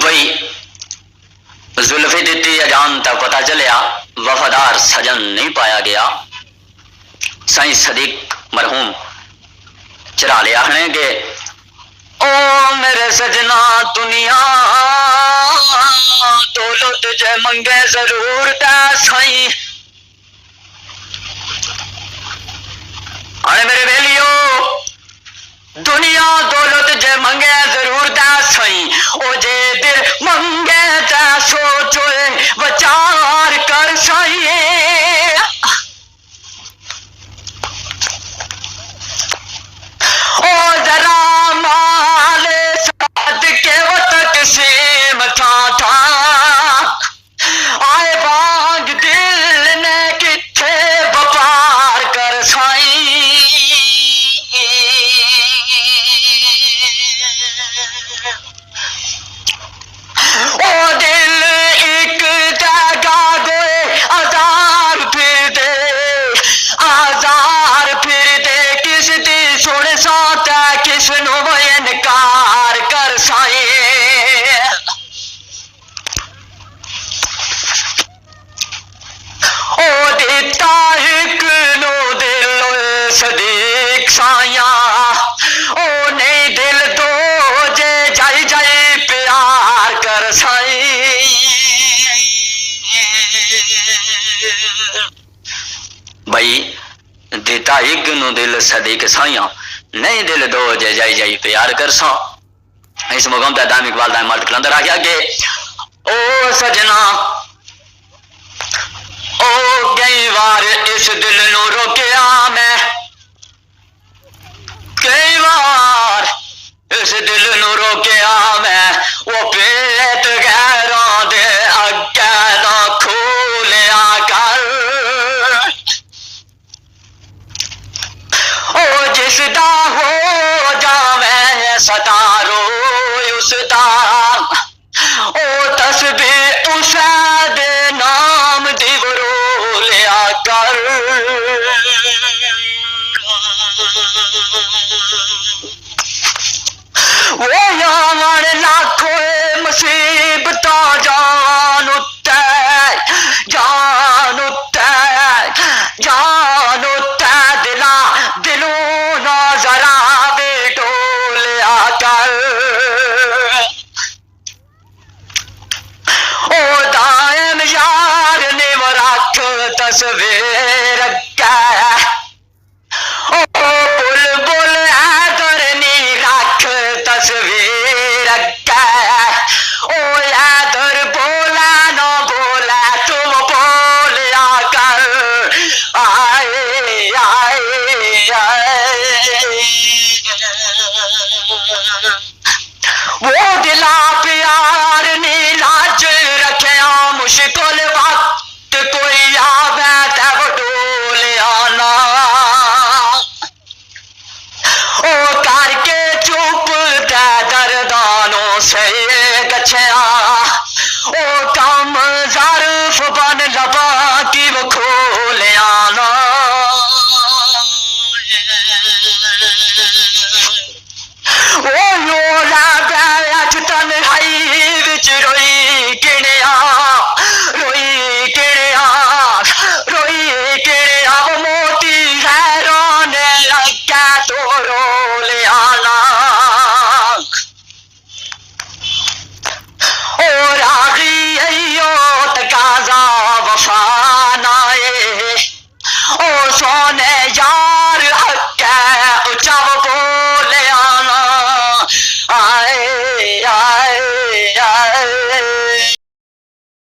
भाई जुल्फी दी अजान तक पता चलिया वफादार सजन नहीं पाया गया। साईं सदीक मरहूम चरा लिया है कि ओ मेरे सजना दुनिया दौलत जे मंगे जरूर दा साईं। अरे मेरे बेलियो दुनिया दौलत जे मंगे जरूर दा साईं। ओ जे दिल मंगे ता सोचो विचार कर साईं। ओ जरा माल सद के वो तकसीम था आए बाग दिल ने किथे व्यापार कर साईं। ओ दिल एक जगह गोए आजार फिर दे किस दी सुन साता किस नु इनकार कर साईं। ओ दिता एक नु दिल सदीक साया ओ नहीं दिल दो जे जाई जाई प्यार कर साईं। भाई दिता एक नु दिल सदीक साया नहीं दिल दो जे जाई जाई प्यार कर सा। इस मुकाम पर दाम इकबाल दाम मर्द कलंदर आख्या के ओ सजना ओ कई बार इस दिल नु रोकिया मैं। कई बार इस दिल नु रोकिया मैं वो पेट गैरों दे अगे ना खोलिया कर। ओ जिसदा हो जावे सतारो उसदा ओ तस्बीह उसा दे नाम दी वरो लिया कर। वो यार लाखों मुसीबत जान उत्ते दिला दिलों ना जरा बेटोलिया कर। ओ दायम यार ने रख तस्वीर